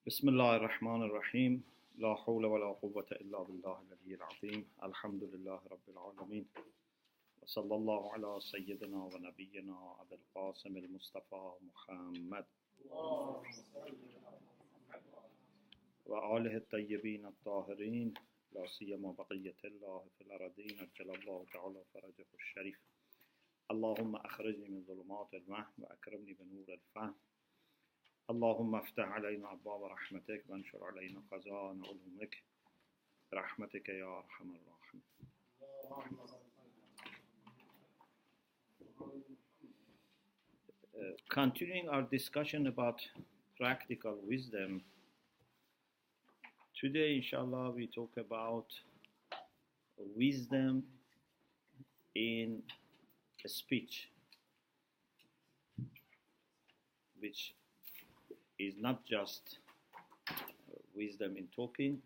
بسم الله الرحمن الرحيم لا حول ولا قوة إلا بالله العلي العظيم الحمد لله رب العالمين وصلى الله على سيدنا ونبينا أبي القاسم المصطفى محمد وآله الطيبين الطاهرين لا سيما بقية الله في الأرضين أجل الله تعالى فرجه الشريف اللهم أخرجني من ظلمات الوهم وأكرمني بنور الفهم اللهم افتح علينا أبواب رحمتك وانشر علينا خزائن علومك برحمتك يا أرحم الراحمين. Continuing our discussion about practical wisdom, today inshallah we talk about wisdom in speech, which is not just wisdom in talking,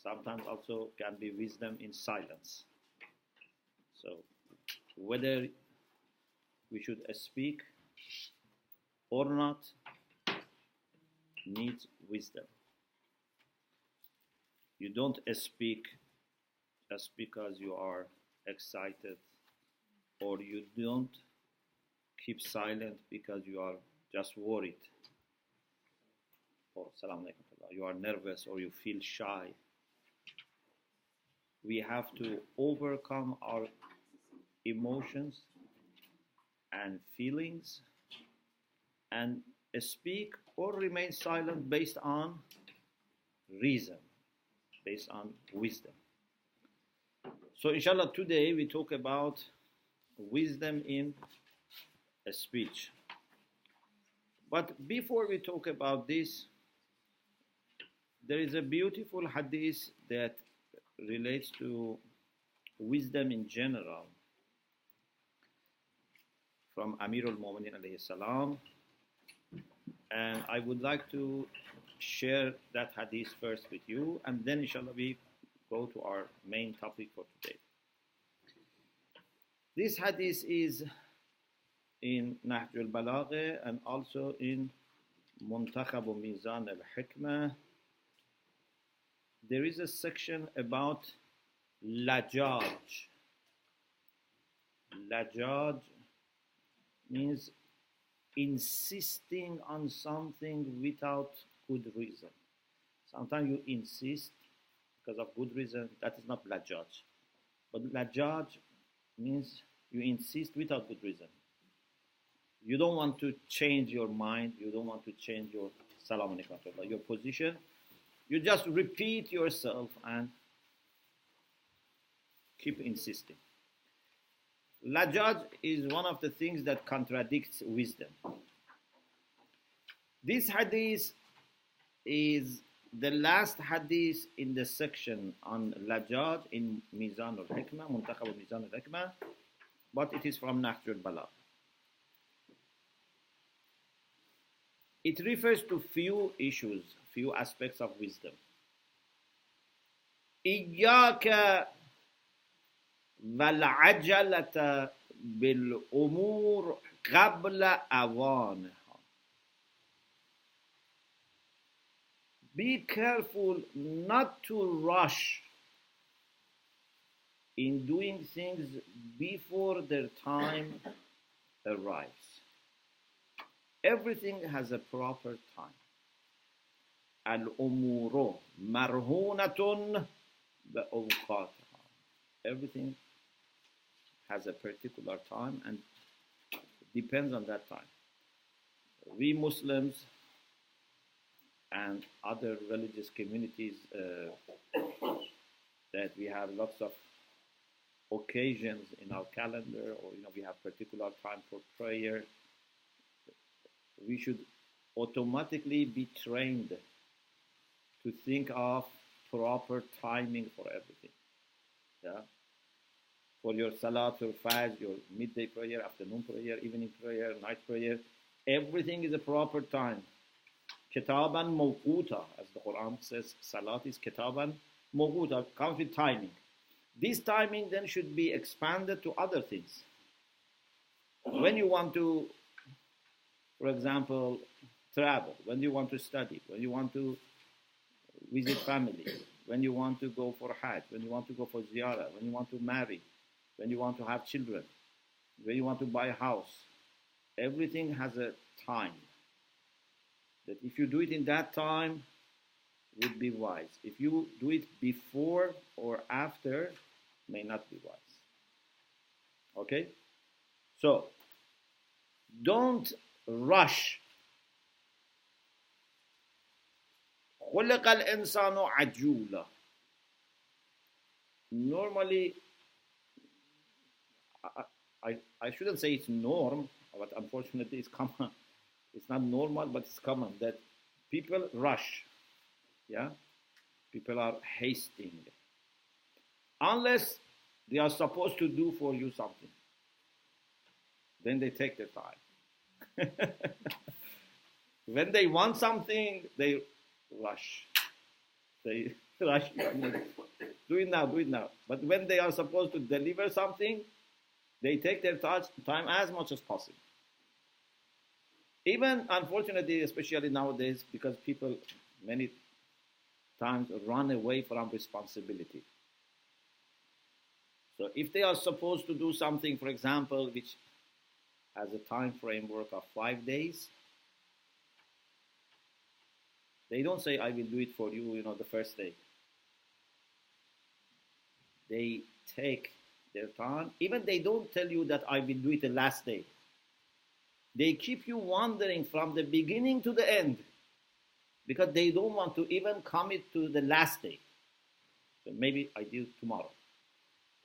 sometimes also can be wisdom in silence. So whether we should speak or not needs wisdom. You don't speak just because you are excited, or you don't keep silent because you are just worried, or you are nervous or you feel shy. We have to overcome our emotions and feelings and speak or remain silent based on reason, based on wisdom. So inshallah today we talk about wisdom in speech. But before we talk about this, there is a beautiful hadith that relates to wisdom in general from Amir al-Mu'minin alayhi salam, and I would like to share that hadith first with you, and then inshallah we go to our main topic for today. This hadith is in Nahj al-Balagha and also in Muntakhab Mizan al-Hikmah. There is a section about lajaj. Lajaj means insisting on something without good reason. Sometimes you insist because of good reason. That is not lajaj. But lajaj means you insist without good reason. You don't want to change your mind. You don't want to change your your position. You just repeat yourself and keep insisting. Lajaj is one of the things that contradicts wisdom. This hadith is the last hadith in the section on Lajaj in Mizan al-Hikmah, Muntakhab Mizan al-Hikmah, but it is from Nahj al-Balagha. It refers to few issues, few aspects of wisdom. إياك والعجلة بالأمور قبل أوانها. Be careful not to rush in doing things before their time arrives. Everything has a proper time. Al-umuru marhunatun bi'awqatiha. Everything has a particular time and depends on that time. We Muslims and other religious communities that we have lots of occasions in our calendar, or we have particular time for prayer. We should automatically be trained to think of proper timing for everything. Yeah? For your salat, your fajr, your midday prayer, afternoon prayer, evening prayer, night prayer, everything is a proper time. Kitaban mawquta, as the Qur'an says, salat is kitaban mawquta, comes with timing. This timing then should be expanded to other things. When you want to, for example, travel, when you want to study, when you want to visit family, when you want to go for Hajj, when you want to go for ziyarah, when you want to marry, when you want to have children, when you want to buy a house. Everything has a time. That if you do it in that time, would be wise. If you do it before or after, may not be wise. Okay? So, don't rush. خلق الإنسان عجولا. Normally, I shouldn't say it's norm, but unfortunately it's common. It's not normal, but it's common that people rush. Yeah? People are hasting. Unless they are supposed to do for you something. Then they take their time. When they want something, they rush. They rush. Do it now, do it now. But when they are supposed to deliver something, they take their time as much as possible. Even, unfortunately, especially nowadays, because people many times run away from responsibility. So if they are supposed to do something, for example, which has a time framework of 5 days, they don't say, I will do it for you, the first day. They take their time. Even they don't tell you that I will do it the last day. They keep you wandering from the beginning to the end because they don't want to even commit to the last day. So maybe I do tomorrow.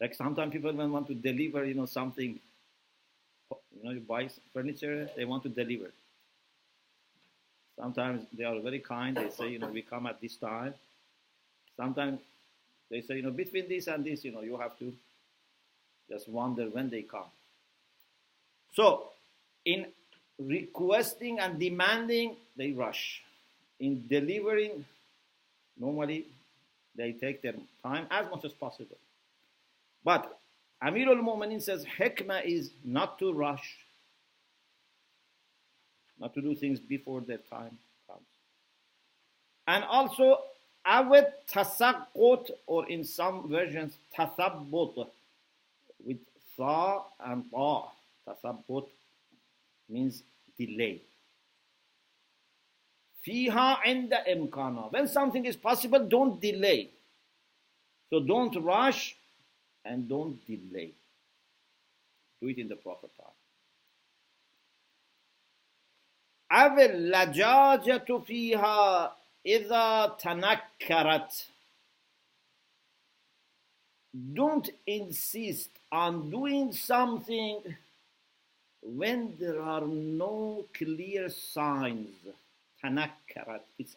Like sometimes people want to deliver, something. You buy furniture, they want to deliver. Sometimes they are very kind. They say, we come at this time. Sometimes they say, between this and this, you have to just wonder when they come. So, in requesting and demanding, they rush. In delivering, normally, they take their time as much as possible. But Amir al-Mu'minin says, hikmah is not to rush, not to do things before their time comes. And also, awet tasaqqut, or in some versions, tathabbut, with tha and ta. Tathabbut means delay. Fiha inda imkana. When something is possible, don't delay. So don't rush and don't delay. Do it in the proper time. أَوِ اللَّجَاجَةُ فِيهَا إِذَا تَنَكَّرَتْ. Don't insist on doing something when there are no clear signs. تَنَكَّرَتْ. It's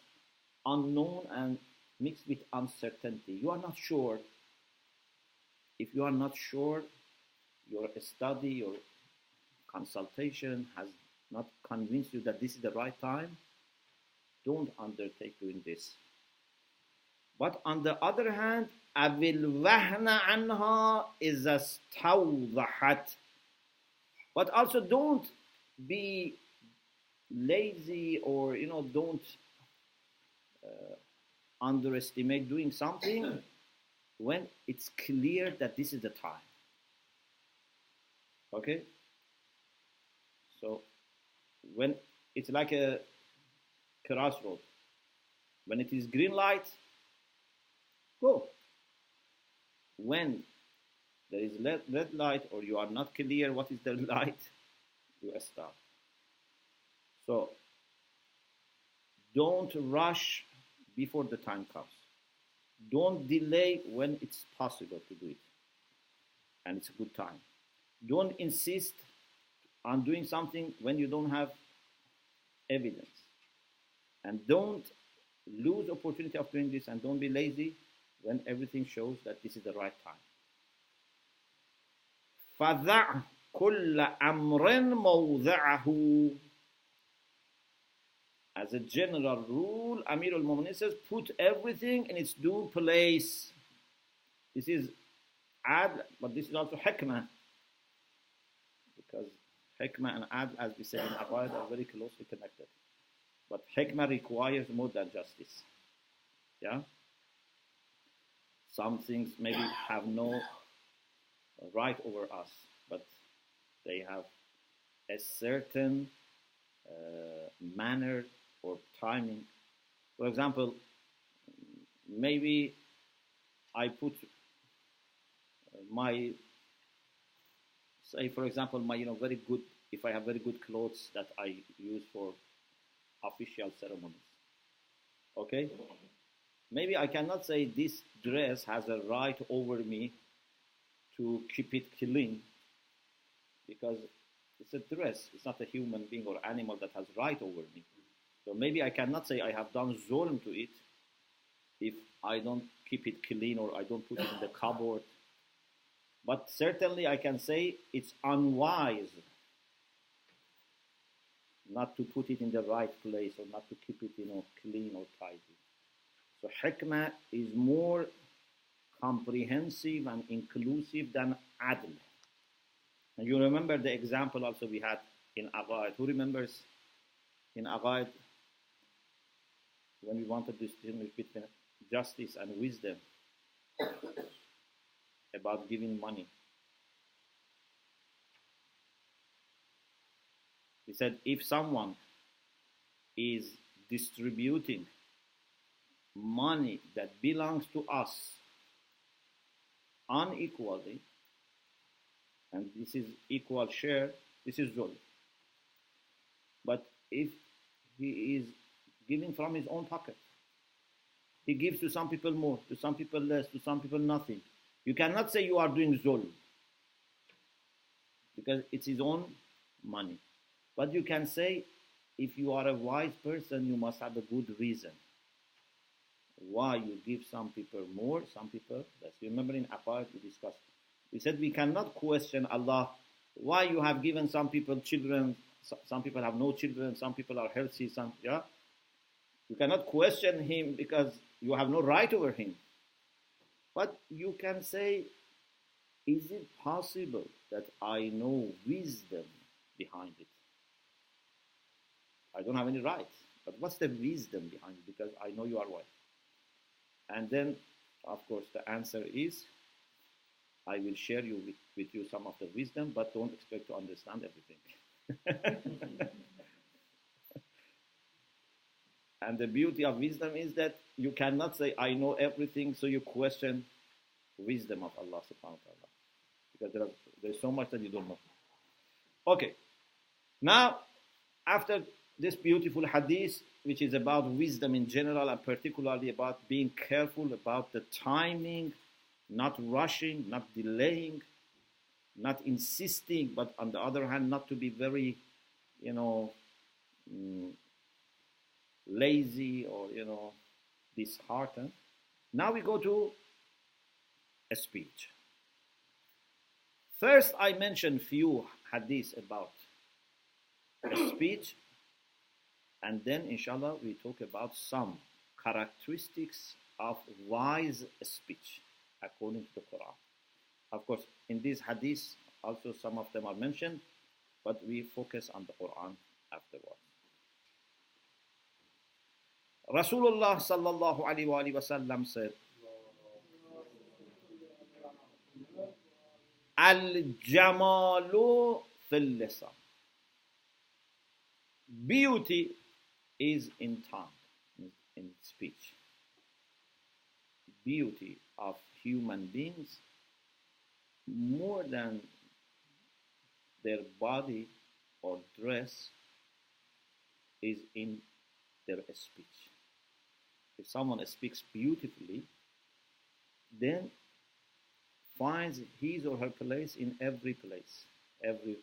unknown and mixed with uncertainty. You are not sure. If you are not sure, your study, your consultation has not convinced you that this is the right time, don't undertake doing this. But on the other hand, أَوِ الْوَهْنَ عَنْهَا إِذَا اسْتَوْضَحَتْ. But also don't be lazy or, don't underestimate doing something when it's clear that this is the time. Okay? So, when it's like a crossroad, when it is green light, go. When there is red light or you are not clear what is the light, you stop. So, don't rush before the time comes. Don't delay when it's possible to do it and it's a good time. Don't insist on doing something when you don't have evidence. And don't lose opportunity of doing this, and don't be lazy when everything shows that this is the right time. فَذَعْ كُلَّ أَمْرٍ مَوْضِعَهُ. As a general rule, Amir al-Mu'minin says, put everything in its due place. This is adl, but this is also hikmah. Because hikmah and adl, as we said in Aqaid, are very closely connected. But hikmah requires more than justice. Yeah. Some things maybe have no right over us, but they have a certain manner or timing. For example, maybe I put my, say for example, my very good, if I have very good clothes that I use for official ceremonies. Okay? Maybe I cannot say this dress has a right over me to keep it clean, because it's a dress. It's not a human being or animal that has right over me. So maybe I cannot say I have done zulm to it if I don't keep it clean or I don't put it in the cupboard. But certainly I can say it's unwise not to put it in the right place or not to keep it clean or tidy. So hikmah is more comprehensive and inclusive than adl. And you remember the example also we had in Aqaid. Who remembers in Aqaid when we wanted to distinguish between justice and wisdom about giving money? We said if someone is distributing money that belongs to us unequally, and this is equal share, this is zulm. But if he is giving from his own pocket, he gives to some people more, to some people less, to some people nothing, you cannot say you are doing zulm, because it's his own money. But you can say, if you are a wise person, you must have a good reason why you give some people more, some people less. Remember in Aqaid we discussed. We said we cannot question Allah, why you have given some people children, some people have no children, some people are healthy, some, yeah? You cannot question him because you have no right over him. But you can say, is it possible that I know wisdom behind it? I don't have any right, but what's the wisdom behind it? Because I know you are wise. And then, of course, the answer is, I will share with you some of the wisdom, but don't expect to understand everything. And the beauty of wisdom is that you cannot say, I know everything, so you question wisdom of Allah subhanahu wa ta'ala. Because there's so much that you don't know. Okay. Now, after this beautiful hadith, which is about wisdom in general and particularly about being careful about the timing, not rushing, not delaying, not insisting, but on the other hand, not to be very, lazy or, disheartened. Now we go to a speech. First, I mentioned few hadiths about a speech, and then, inshallah, we talk about some characteristics of wise speech according to the Qur'an. Of course, in these hadiths, also some of them are mentioned, but we focus on the Qur'an afterwards. Rasulullah sallallahu alaihi wasallam said, Al-jamalu fil lisan. Beauty is in tongue, in speech. Beauty of human beings, more than their body or dress, is in their speech. If someone speaks beautifully, then finds his or her place in every place, every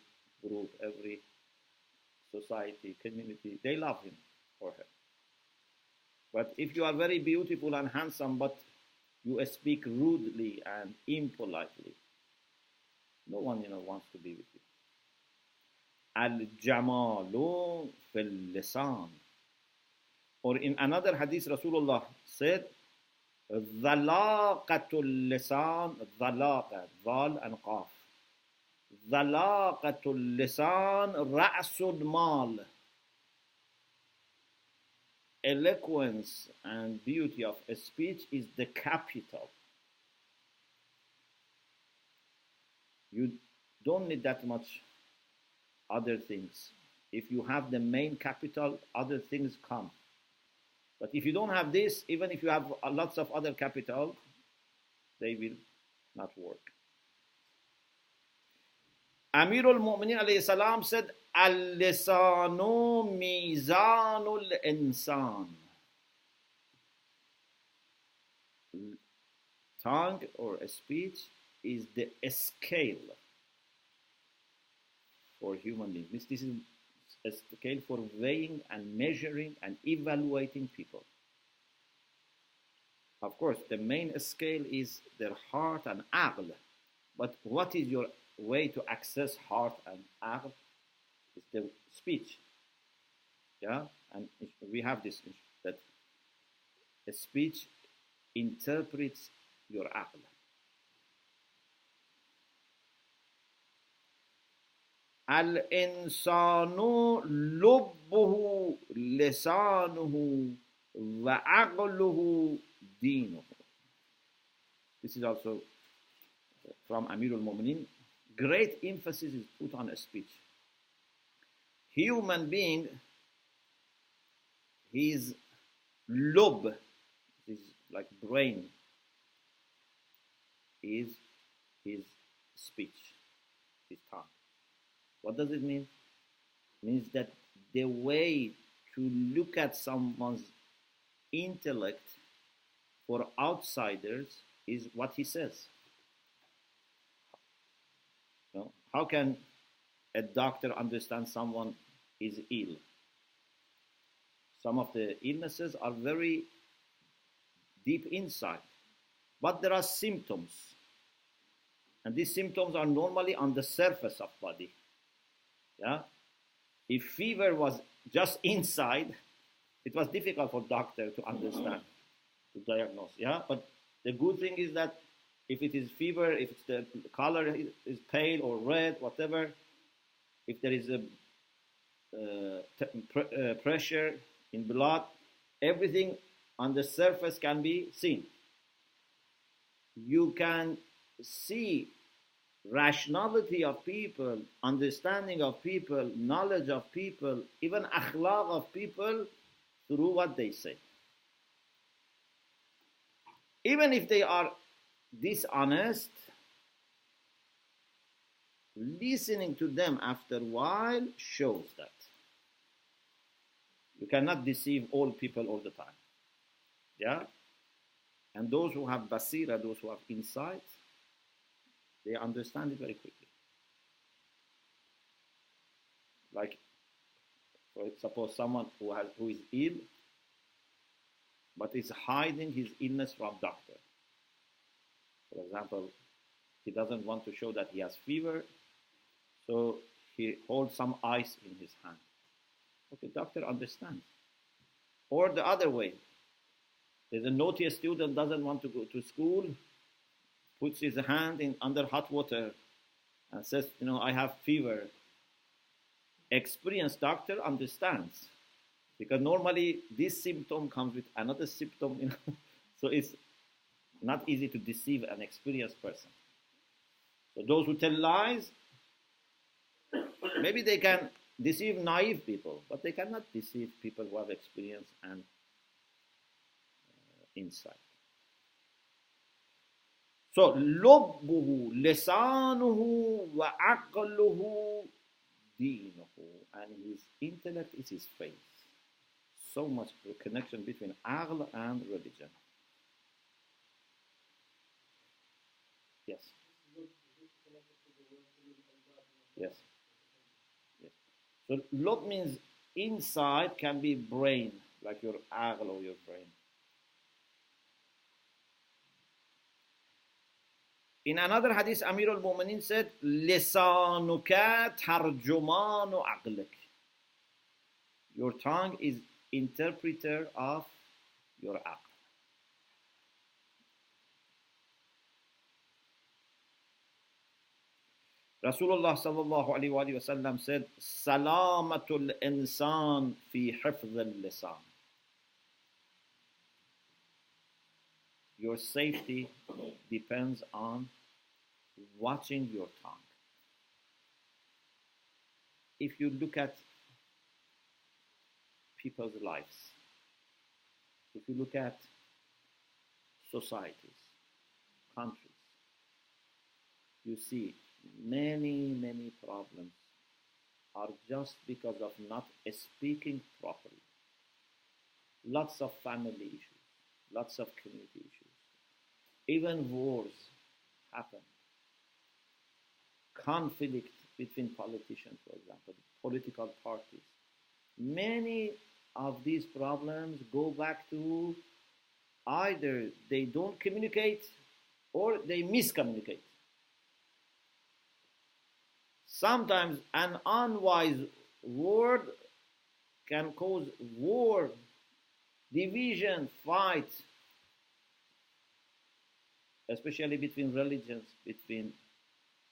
group, every society, community, they love him or her. But if you are very beautiful and handsome, but you speak rudely and impolitely, no one, wants to be with you. Al-jamalu fil lisan. Or in another hadith, Rasulullah said, Dhalaqatul lisan, dhalaqa, dhal and qaf. Dhalaqatul lisan, ra'sul mal. eloquence and beauty of a speech is the capital. You don't need that much other things. If you have the main capital, other things come. But if you don't have this, even if you have lots of other capital, they will not work. Amirul Mu'minin alayhi salam said, Al-lisanu mizanul insan. Tongue or a speech is the scale for human beings. This is a scale for weighing and measuring and evaluating people. Of course, the main scale is their heart and aql. But what is your way to access heart and aql? It's the speech. Yeah? And we have this, that a speech interprets your aql. Al-insanu lubbuhu lisanuhu wa aqluhu dinuhu. This is also from Amirul Mu'minin. Great emphasis is put on a speech. Human being, his lub, his like brain, is his speech, his tongue. What does it mean? It means that the way to look at someone's intellect for outsiders is what he says. You know, how can a doctor understand someone is ill? Some of the illnesses are very deep inside, but there are symptoms. And these symptoms are normally on the surface of body. Yeah? If fever was just inside, it was difficult for doctor to understand, to diagnose. Yeah? But the good thing is that if it is fever, if it's the color is pale or red, whatever, if there is a pressure in blood, everything on the surface can be seen. You can see rationality of people, understanding of people, knowledge of people, even akhlaq of people through what they say. Even if they are dishonest, listening to them after a while shows that. You cannot deceive all people all the time. Yeah? And those who have basira, those who have insight, they understand it very quickly. Like, suppose someone who is ill, but is hiding his illness from doctor. For example, he doesn't want to show that he has fever, so he holds some ice in his hand. Okay, doctor understands. Or the other way, there's a naughty student doesn't want to go to school, puts his hand in under hot water and says, I have fever. Experienced doctor understands, because normally this symptom comes with another symptom, so it's not easy to deceive an experienced person. So those who tell lies, maybe they can deceive naive people, but they cannot deceive people who have experience and insight. So, lubbuhu, lisanuhu, wa aqluhu, dinuhu. And his intellect is his faith. So much connection between aql and religion. Yes. Yes. Yes. So, lub means inside, can be brain, like your aql or your brain. In another hadith, Amir al-Mu'minin said, Lisanuka tarjumanu aqlik. Your tongue is interpreter of your aql. Rasulullah sallallahu alayhi wa sallam said, Salamatul insan fi hifz al-lisan. Your safety depends on watching your tongue. If you look at people's lives, if you look at societies, countries, you see many problems are just because of not speaking properly. Lots of family issues, lots of community issues. Even wars happen. Conflict between politicians, for example, political parties. Many of these problems go back to either they don't communicate or they miscommunicate. Sometimes an unwise word can cause war, division, fight, especially between religions, between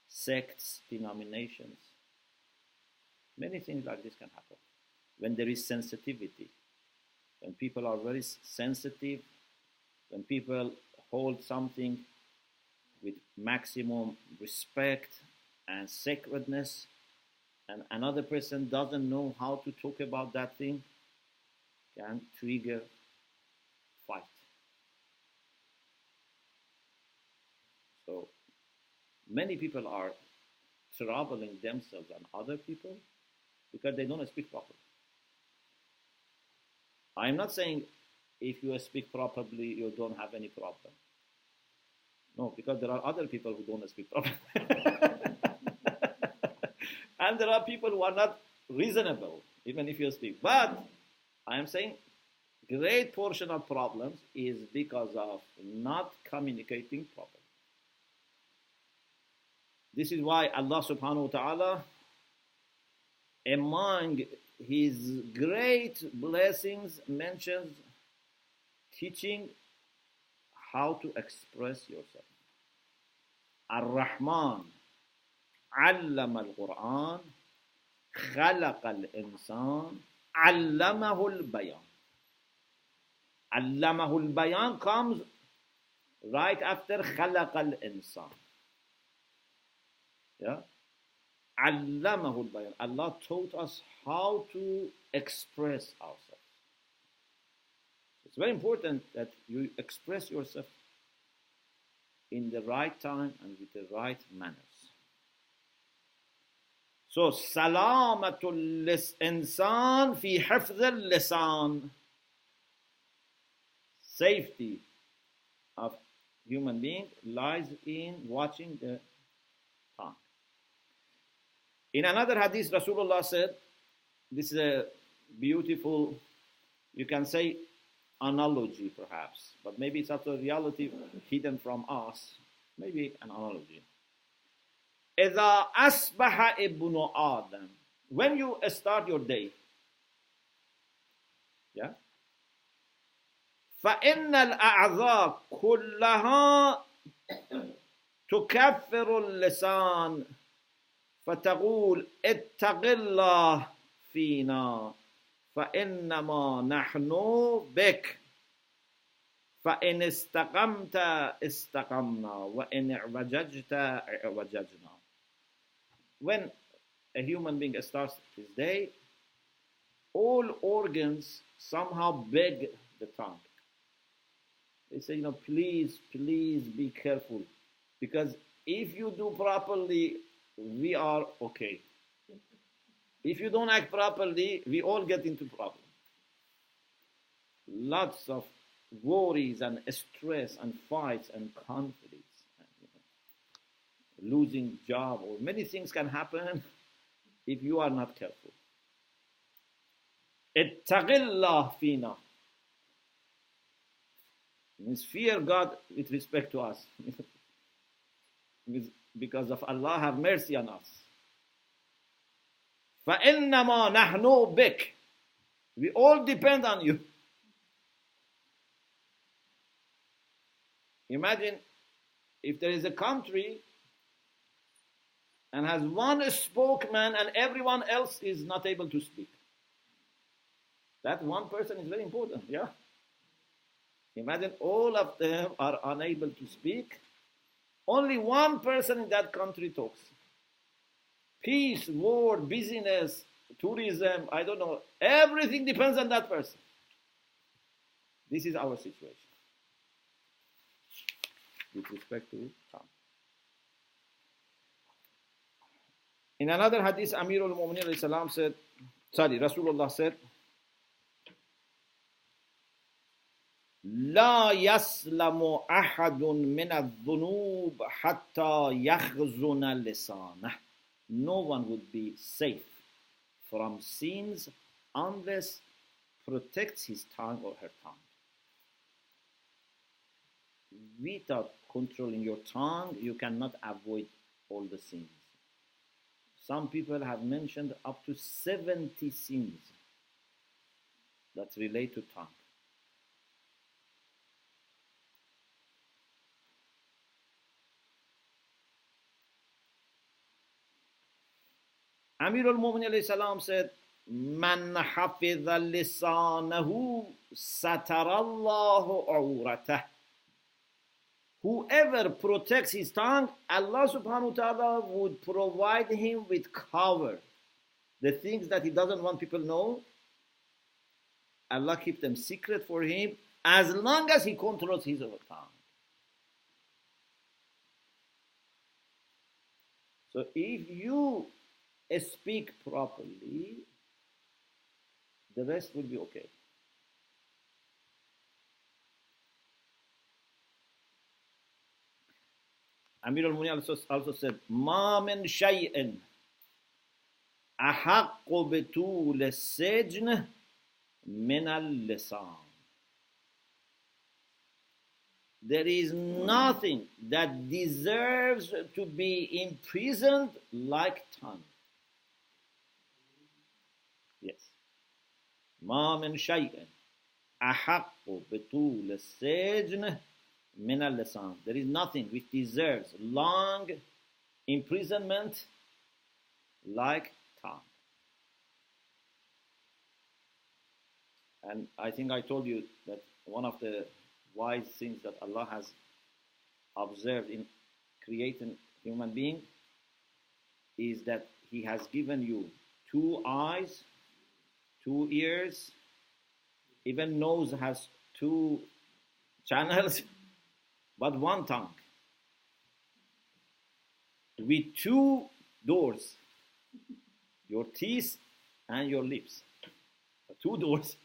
sects, denominations. Many things like this can happen when there is sensitivity, when people are very sensitive, when people hold something with maximum respect and sacredness, and another person doesn't know how to talk about that thing, can trigger fight. So many people are troubling themselves and other people because they don't speak properly. I'm not saying if you speak properly, you don't have any problem. No, because there are other people who don't speak properly. And there are people who are not reasonable, even if you speak. But I am saying great portion of problems is because of not communicating properly. This is why Allah subhanahu wa ta'ala, among His great blessings, mentions teaching how to express yourself. Ar-Rahman allama al-Qur'an khalaqa al-insan allamahu al-bayan. Allamahu al-bayan comes right after khalaqa al-insan. Yeah? Allamahu al-bayan. Allah taught us how to express ourselves. It's very important that you express yourself in the right time and with the right manners. So, salamatul insan fi hifz al-lisan. Safety of human being lies in watching the tongue. In another hadith, Rasulullah said, this is a beautiful, you can say, analogy perhaps, but maybe it's not a reality hidden from us, maybe an analogy. إِذَا أَصْبَحَ إِبْنُ آدَمَ. When you start your day, yeah, فَإِنَّ الْأَعْضَاءَ كُلَّهَا تُكَفِّرُ اللِّسَانَ فَتَقُولُ اتَّقِ اللَّهَ فِينَا فَإِنَّمَا نَحْنُ بِكَ فَإِنِ اسْتَقَمْتَ اسْتَقَمْنَا وَإِنِ اعْوَجَجْتَ اعْوَجَجْنَا. When a human being starts his day, all organs somehow beg the tongue. They say, please be careful, because if you do properly, we are okay. If you don't act properly, we all get into problems. Lots of worries and stress and fights and conflicts, and, losing job, or many things can happen if you are not careful. Ittaqillah fina means fear God with respect to us. Because of Allah have mercy on us. فَإِنَّمَا نَحْنُ بِكَ. We all depend on you. Imagine if there is a country and has one spokesman and everyone else is not able to speak. That one person is very important, yeah? Imagine all of them are unable to speak. Only one person in that country talks. Peace, war, business, tourism, I don't know. Everything depends on that person. This is our situation with respect to tongue. In another hadith, Amirul Mu'minin said, Rasulullah said, لا يسلم أحد من الذنوب حتى يخزن لسانه. No one would be safe from sins unless protects his tongue or her tongue. Without controlling your tongue, you cannot avoid all the sins. Some people have mentioned up to 70 sins that relate to tongue. Amirul Mu'minin said, Man hafidha lisanahu satarallahu awratah. Whoever protects his tongue, Allah subhanahu wa ta'ala would provide him with cover. The things that he doesn't want people to know, Allah keep them secret for him as long as he controls his own tongue. So if you speak properly, the rest will be okay. Amir al-Mu'minin also said, مَا مِنْ شَيْءٍ أَحَقُّ بِطُولِ السِّجْنِ مِنَ اللِّسَانِ. There is nothing that deserves to be imprisoned like tongue. Yes. مَا مِنْ شَيْءٍ أَحَقُّ بِطُولِ السِّجْنِ مِنَ اللِّسَانِ. There is nothing which deserves long imprisonment like tongue. And I think I told you that one of the wise things that Allah has observed in creating human being is that He has given you 2 eyes, 2 ears, even nose has 2 channels, but 1 tongue with 2 doors, your teeth and your lips. 2 doors.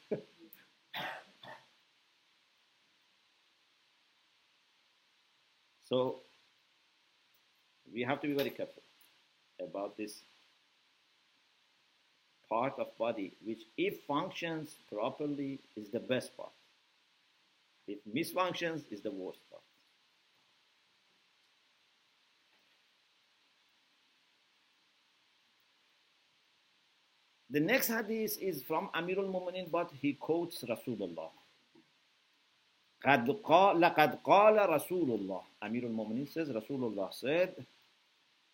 So we have to be very careful about this part of body, which if functions properly is the best part. If misfunctions is the worst part. The next hadith is from Amirul Mu'minin, but he quotes Rasulullah. لَقَدْ قَالَ رَسُولُ اللَّهِ. Amirul Mu'minin says, Rasulullah said,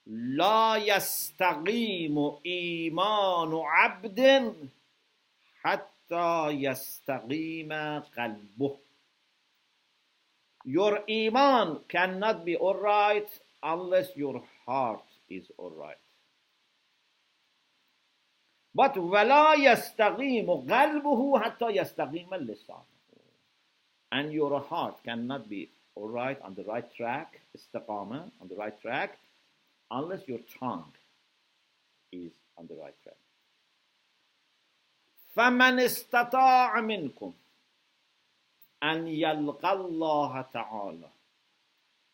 لَا يَسْتَقِيمُ إِيمَانُ عَبْدٍ حَتَّى يَسْتَقِيمَ قَلْبُهُ. Your iman cannot be alright unless your heart is alright. But وَلَا يَسْتَقِيمُ قَلْبُهُ حَتَّى يَسْتَقِيمَ اللِّسَانُ. And your heart cannot be alright on the right track, istiqamah, on the right track, unless your tongue is on the right track. فَمَنِ اسْتَطَاعَ مِنْكُمْ أَنْ يَلْقَى اللَّهَ تَعَالَى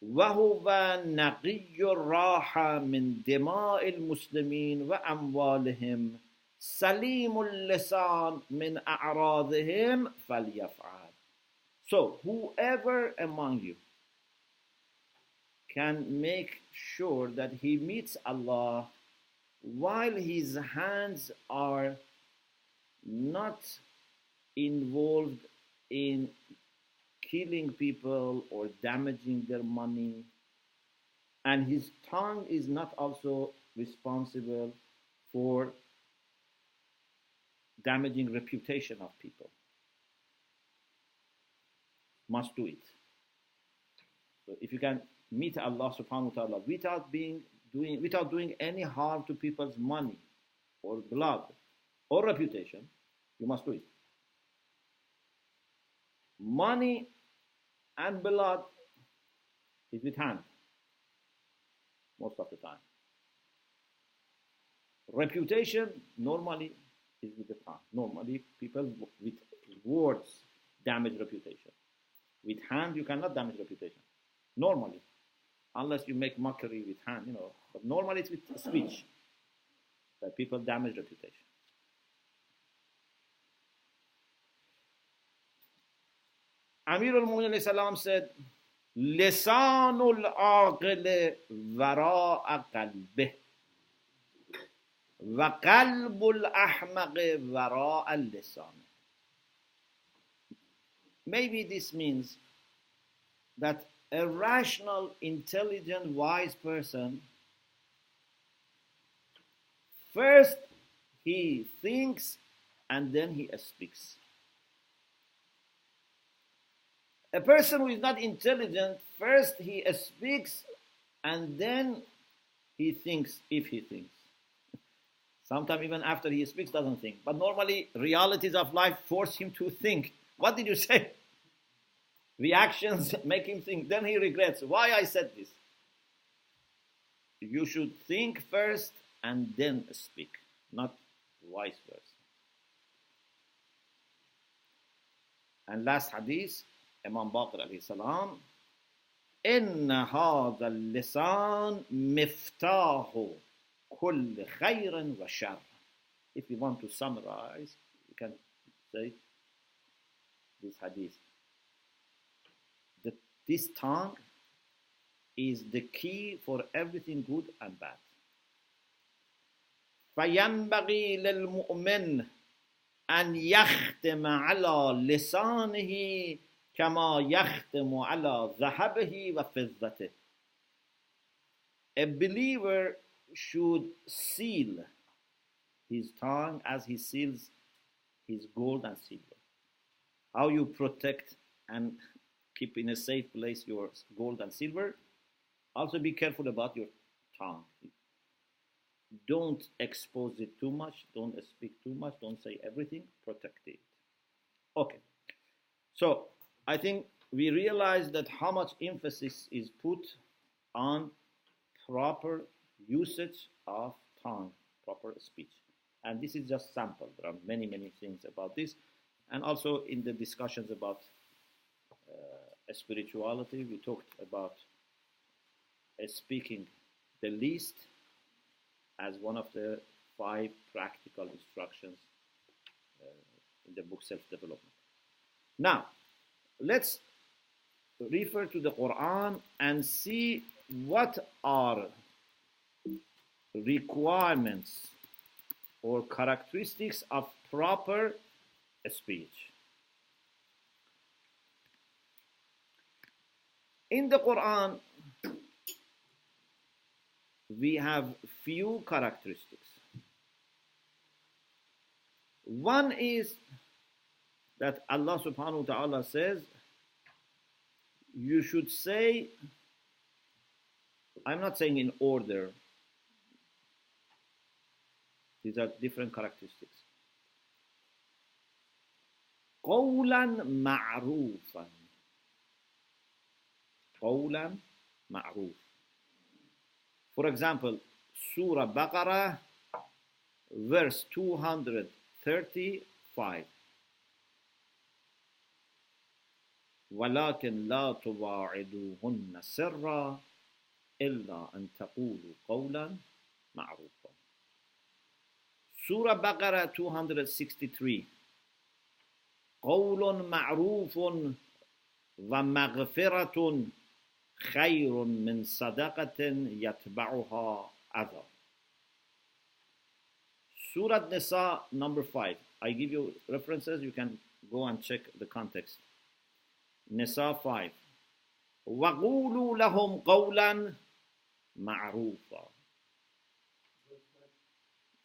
وَهُوَ نَقِيُّ الرَّاحَةِ مِنْ دِمَاءِ الْمُسْلِمِينَ وَأَمْوَالِهِمْ سَلِيمُ اللِّسَانِ مِنْ أَعْرَاضِهِمْ فَلْيَفْعَلْ. So, whoever among you can make sure that he meets Allah while his hands are not involved in killing people or damaging their money, and his tongue is not also responsible for damaging reputation of people. must do it. So if you can meet Allah subhanahu wa ta'ala without doing any harm to people's money or blood or reputation, you must do it. Money and blood is with hand most of the time. Reputation normally is with the tongue. Normally people with words damage reputation. With hand you cannot damage reputation. Normally. Unless you make mockery with hand, But normally it's with speech that people damage reputation. Amir al-Mu'minin salam said, Lisanul aqil wara'a qalbih wa qalbul ahmaq wara'a al-lisan. Maybe this means that a rational, intelligent, wise person, first he thinks and then he speaks. A person who is not intelligent, first he speaks and then he thinks, if he thinks. Sometimes even after he speaks doesn't think. But normally realities of life force him to think. What did you say? Reactions make him think. Then he regrets. Why I said this? You should think first and then speak, not vice versa. And last hadith, Imam Baqir alayhi salam, Inna hadha al-lisan miftahu kull khayran wa shar. If you want to summarize, you can say this hadith. This tongue is the key for everything good and bad. فَيَنْبَغِي لِلْمُؤْمِنِ أَنْ يَخْتِمَ عَلَى لِسَانِهِ كَمَا يَخْتِمُ عَلَى ذَهَبِهِ وَفِضَّتِهِ. A believer should seal his tongue as he seals his gold and silver. How you protect and keep in a safe place your gold and silver. Also be careful about your tongue. Don't expose it too much. Don't speak too much. Don't say everything. Protect it. Okay. So I think we realize that how much emphasis is put on proper usage of tongue, proper speech. And this is just sample. There are many, many things about this. And also in the discussions about spirituality, we talked about speaking the least as one of the 5 practical instructions in the book Self-Development. Now, let's refer to the Qur'an and see what are requirements or characteristics of proper speech. In the Quran, we have few characteristics. One is that Allah subhanahu wa ta'ala says, you should say, I'm not saying in order, these are different characteristics. قولا معروفا. قولا معروف. For example, Surah Baqarah, verse 235. ولكن لا تواعدوهن سرا إلا أن تقولوا قولا معروفا. Surah Baqarah 263. قول معروف ومغفرة خير من صدقة يتبعها أذى. Surah Nisa number 5. I give you references, you can go and check the context. Nisa 5. وَقُولُوا لَهُمْ قَوْلًا مَعْرُوفًا.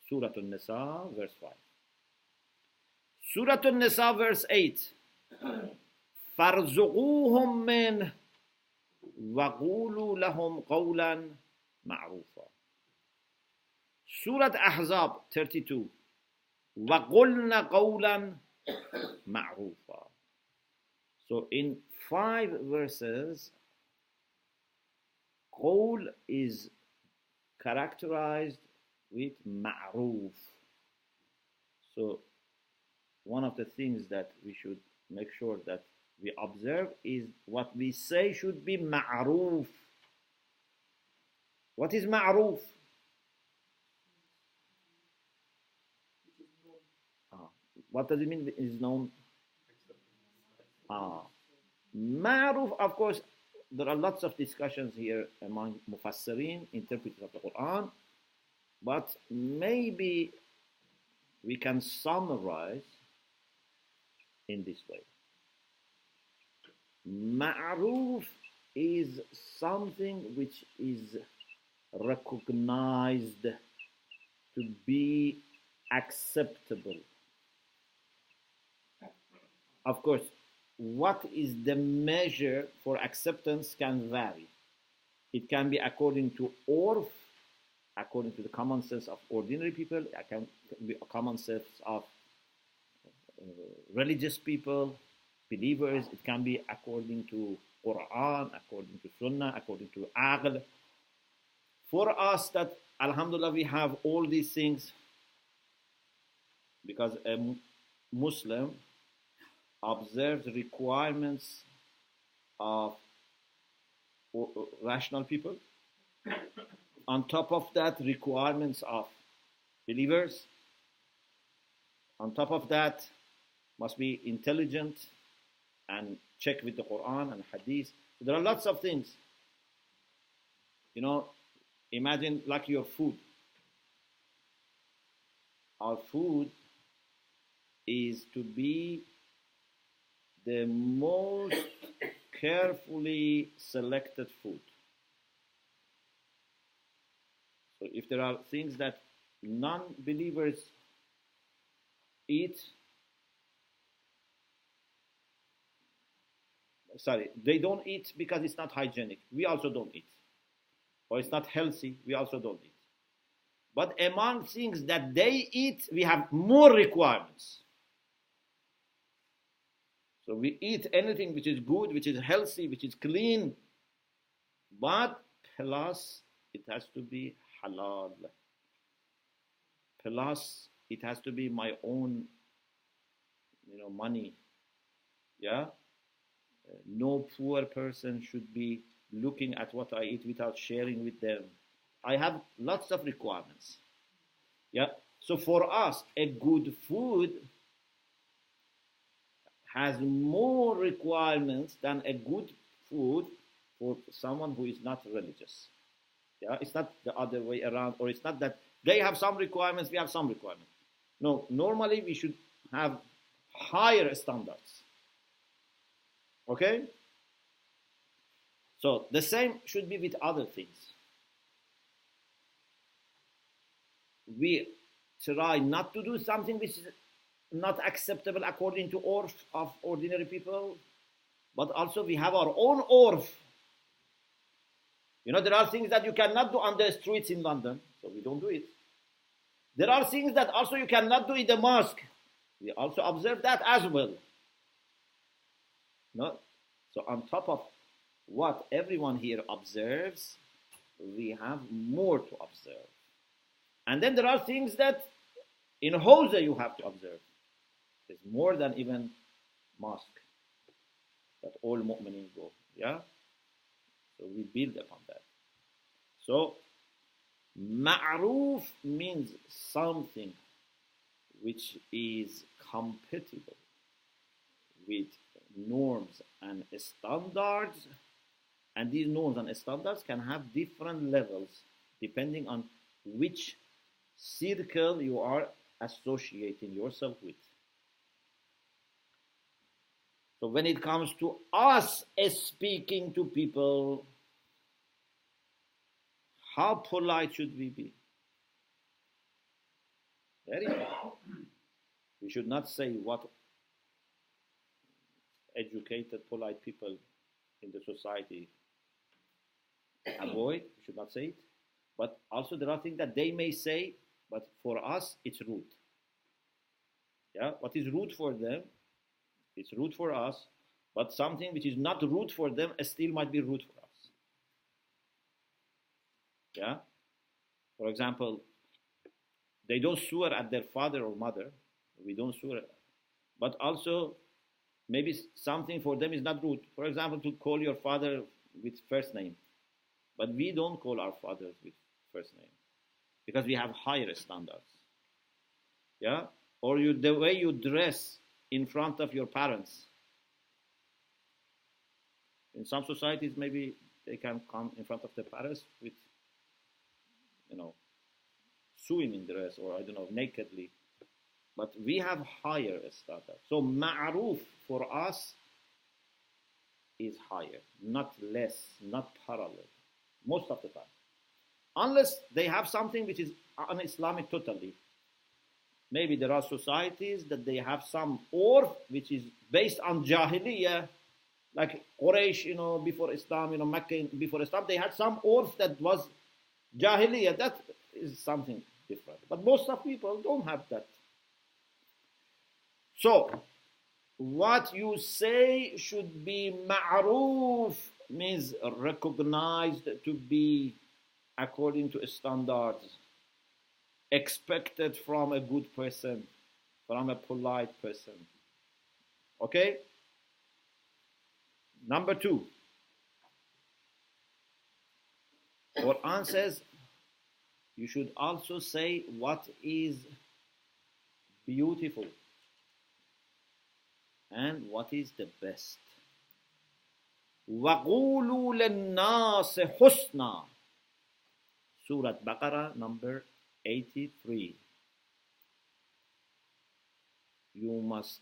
Surah An-Nisa verse 5. Surah An-Nisa verse 8. فارزقوهم منه وقولوا لهم قولا معروفا. Surah Ahzab 32. وَقُلْنَ قَوْلًا مَعْرُوفًا. So in 5 verses, qawl is characterized with ma'roof. So one of the things that we should make sure that we observe is what we say should be ma'roof. What is ma'roof? What does it mean is known? Ma'ruf, of course, there are lots of discussions here among mufassirin, interpreters of the Qur'an, but maybe we can summarize in this way. Ma'ruf is something which is recognized to be acceptable. Of course, what is the measure for acceptance can vary. It can be according to urf, according to the common sense of ordinary people. It can be a common sense of religious people, believers. It can be according to Qur'an, according to Sunnah, according to Aql. For us that, alhamdulillah, we have all these things because a Muslim observes requirements of rational people. On top of that, requirements of believers. On top of that, must be intelligent and check with the Quran and Hadith. So there are lots of things. You know, imagine like your food. Our food is to be the most carefully selected food. So if there are things that non-believers eat, they don't eat because it's not hygienic. We also don't eat. Or it's not healthy. We also don't eat. But among things that they eat, we have more requirements. So we eat anything which is good, which is healthy, which is clean, but plus it has to be halal. Plus it has to be my own, money. Yeah. No poor person should be looking at what I eat without sharing with them. I have lots of requirements. Yeah. So for us, a good food has more requirements than a good food for someone who is not religious. Yeah, it's not the other way around, or it's not that they have some requirements, we have some requirements. No, normally we should have higher standards. Okay? So the same should be with other things. We try not to do something which is not acceptable according to urf of ordinary people, but also we have our own urf. There are things that you cannot do on the streets in London, so we don't do it. There are things that also you cannot do in the mosque. We also observe that as well. No? So on top of what everyone here observes, we have more to observe. And then there are things that in Hawza you have to observe. There's more than even mosque that all mu'minin go. Yeah? So we build upon that. So ma'roof means something which is compatible with norms and standards, and these norms and standards can have different levels depending on which circle you are associating yourself with. So when it comes to us speaking to people, how polite should we be? Very polite. We should not say what educated, polite people in the society avoid, we should not say it. But also there are things that they may say, but for us it's rude. Yeah, what is rude for them, it's rude for us, but something which is not rude for them still might be rude for us. Yeah? For example, they don't swear at their father or mother. We don't swear. But also, maybe something for them is not rude. For example, to call your father with first name. But we don't call our fathers with first name because we have higher standards. Yeah? Or the way you dress in front of your parents. In some societies, maybe they can come in front of their parents with, swimming dress or I don't know, nakedly. But we have higher standards. So ma'ruf for us is higher, not less, not parallel, most of the time. Unless they have something which is un-Islamic totally. Maybe there are societies that they have some urf which is based on Jahiliyyah, like Quraysh, before Islam, Mecca before Islam, they had some urf that was Jahiliyyah. That is something different. But most of people don't have that. So, what you say should be ma'ruf, means recognized to be according to standards, expected from a good person, from a polite person. Okay? Number 2. Quran says you should also say what is beautiful and what is the best. وَقُولُوا لِلنَّاسِ حُسْنًا. Surah Baqarah number 83. You must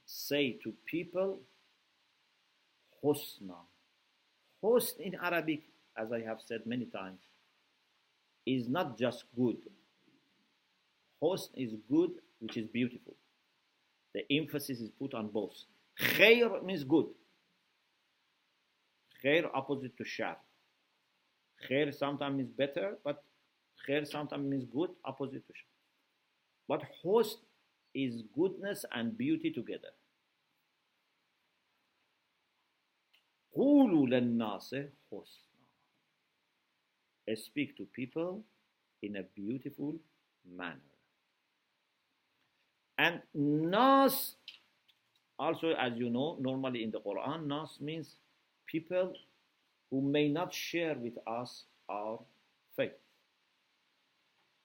say to people husna. Husn in Arabic, as I have said many times, is not just good. Husn is good, which is beautiful. The emphasis is put on both. Khair means good. Khair opposite to shar. Khair sometimes means better, but khair sometimes means good, opposite to shar. But husn is goodness and beauty together. قُولُوا لِلنَّاسِ حُسْنًا. Speak to people in a beautiful manner. And nas, also as you know, normally in the Quran, nas means people who may not share with us our faith.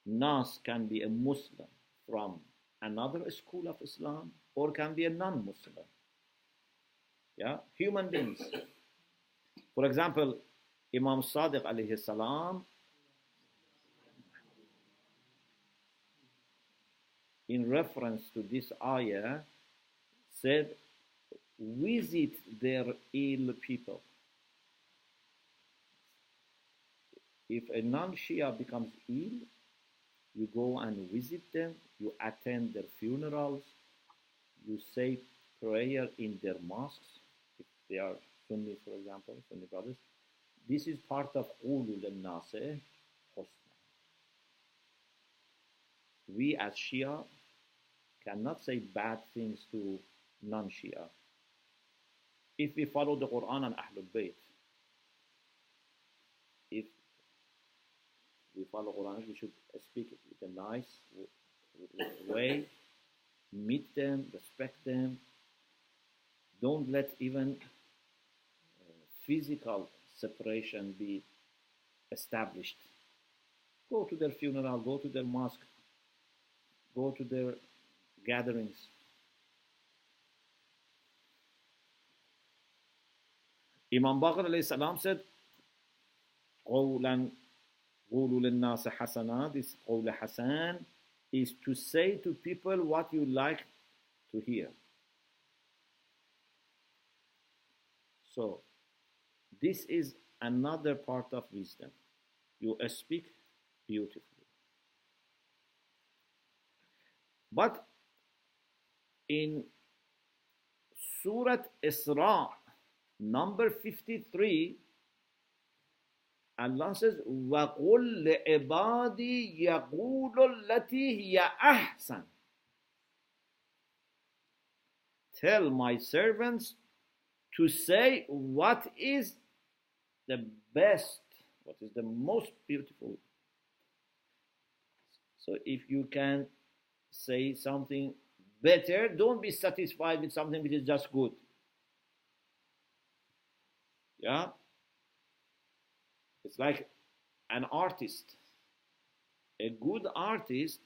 Nas can be a Muslim from another school of Islam or can be a non-Muslim. Yeah, human beings. For example, Imam Sadiq alayhi salam, in reference to this ayah, said, visit their ill people. If a non-Shia becomes ill, you go and visit them, you attend their funerals, you say prayer in their mosques, if they are Sunni, for example, Sunni brothers. This is part of Qulul al-Nase Husna. We as Shia cannot say bad things to non-Shia. If we follow the Quran and Ahlul Bayt, if we follow Quran, we should speak with a nice way, meet them, respect them. Don't let even physical separation be established. Go to their funeral, go to their mosque, go to their gatherings. Imam Baqir alayhi salam said, قَوْلًا قُولُوا لِلنَّاسِ حَسَنًا. This قَوْل Hasan is to say to people what you like to hear. So, this is another part of wisdom. You speak beautifully. But in Surah Isra, number 53, Allah says, وَقُلْ لِعِبَادِي يَقُولُ الَّتِي هِيَ أَحْسَنُ. Tell my servants to say what is the best, what is the most beautiful. So if you can say something better, don't be satisfied with something which is just good. Yeah? It's like an artist. A good artist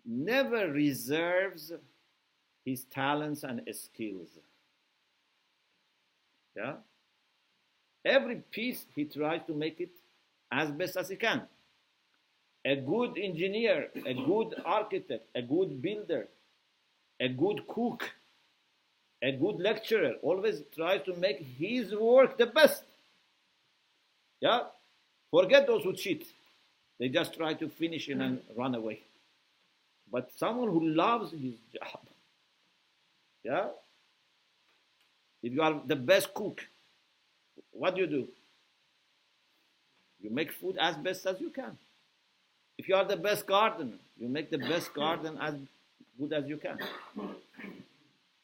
never reserves his talents and skills. Yeah? Every piece he tries to make it as best as he can. A good engineer, a good architect, a good builder, a good cook, a good lecturer always tries to make his work the best. Yeah? Forget those who cheat. They just try to finish it and run away. But someone who loves his job, yeah? If you are the best cook, what do? You make food as best as you can. If you are the best gardener, you make the best garden as good as you can.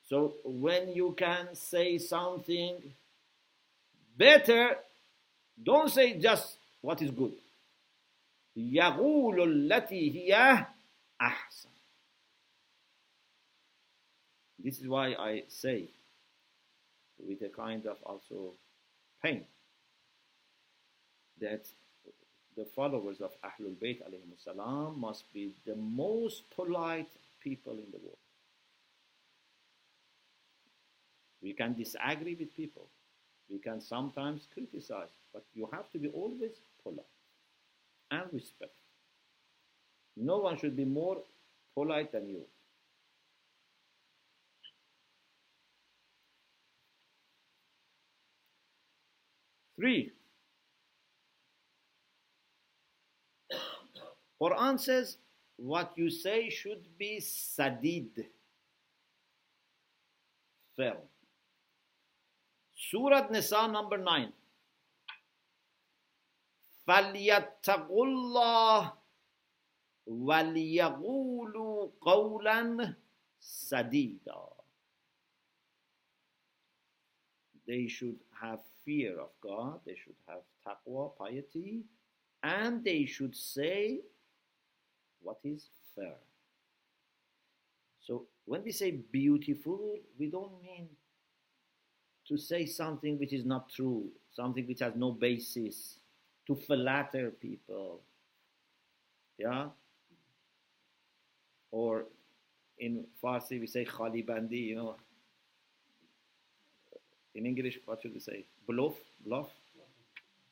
So when you can say something better, don't say just what is good. يَقُولُ الَّتِي هِيَ أَحْسَنُ. This is why I say, with a kind of also pain, that the followers of Ahlul Bayt alayhim salam must be the most polite people in the world. We can disagree with people. We can sometimes criticize, but you have to be always polite and respectful. No one should be more polite than you. Three, Qur'an says what you say should be sadid, firm. Surah Nisa number 9. فَلْيَتَّقُوا اللَّهَ وَلْيَقُولُوا قَوْلًا سَدِيدًا. They should have fear of God, they should have taqwa, piety, and they should say what is fair. So when we say beautiful, we don't mean to say something which is not true, something which has no basis, to flatter people. Yeah? Or in Farsi we say khali bandi, you know. In English, what should we say? Bluff?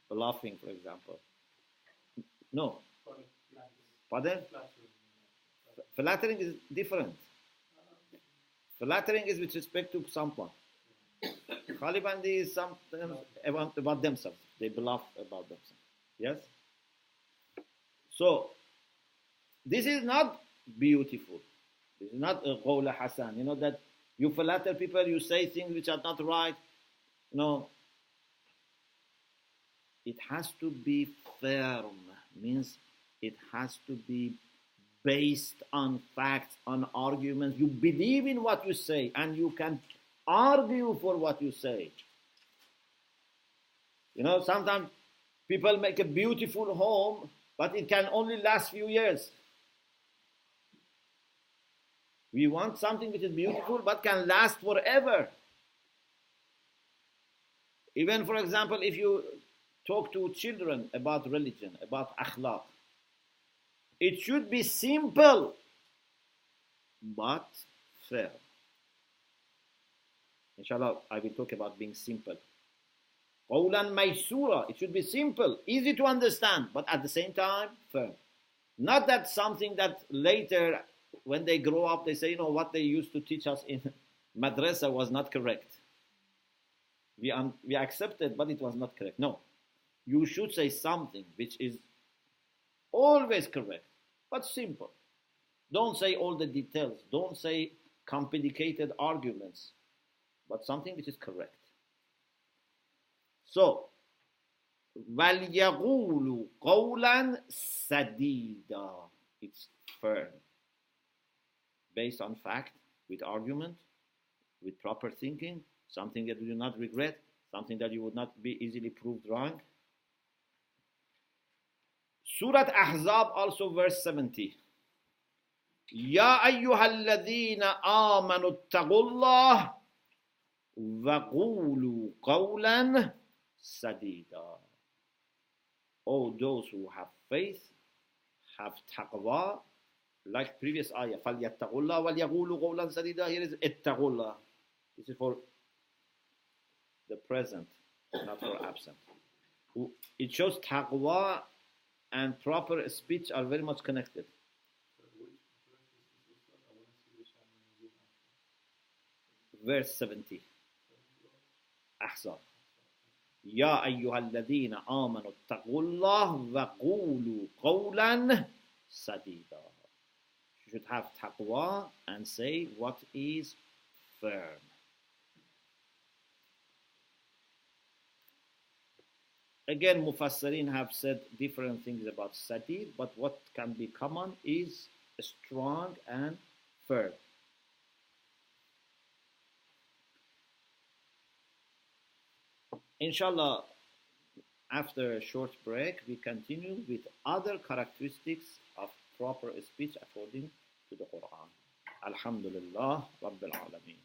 Bluffing, for example. No. Pardon? Flattering is different. Flattering is with respect to someone. Khali bandi is something about themselves. They bluff about themselves. Yes? So, this is not beautiful. This is not a qawla hasan. You know that you flatter people, you say things which are not right. No. It has to be firm. Means it has to be based on facts, on arguments. You believe in what you say and you can argue for what you say. You know, sometimes people make a beautiful home, but it can only last few years. We want something which is beautiful but can last forever. Even, for example, if you talk to children about religion, about akhlaq, it should be simple but fair. Inshallah, I will talk about being simple. Qawlan maysura, it should be simple, easy to understand, but at the same time, firm. Not that something that later, when they grow up, they say, you know, what they used to teach us in madrasa was not correct. We accepted, but it was not correct. No. You should say something which is always correct, but simple. Don't say all the details. Don't say complicated arguments. but something which is correct. So, وَلْيَقُولُوا قَوْلًا سَدِيدًا. It's firm, based on fact, with argument, with proper thinking, something that you do not regret, something that you would not be easily proved wrong. Surat Ahzab, also verse 70. Ya ayyuhalladhina amanu attaqullah wa qulu qawlan sadida. Oh, those who have faith, have taqwa, like previous ayah, فَلْيَتَّقُوا اللَّهَ وَلْيَقُولُوا قَوْلًا سَدِيدًا. Here is اتَّقُوا اللَّهَ. This is for the present, not for absent. It shows taqwa and proper speech are very much connected. Verse 70. Ahzab. Ya ayyuhalladhina amanu attaqullah wa qulu qawlan sadida. You should have taqwa and say what is firm. Again, Mufassirin have said different things about sadid, but what can be common is strong and firm. Inshallah, after a short break, we continue with other characteristics of proper speech according to the Qur'an. Alhamdulillah Rabbil Alameen.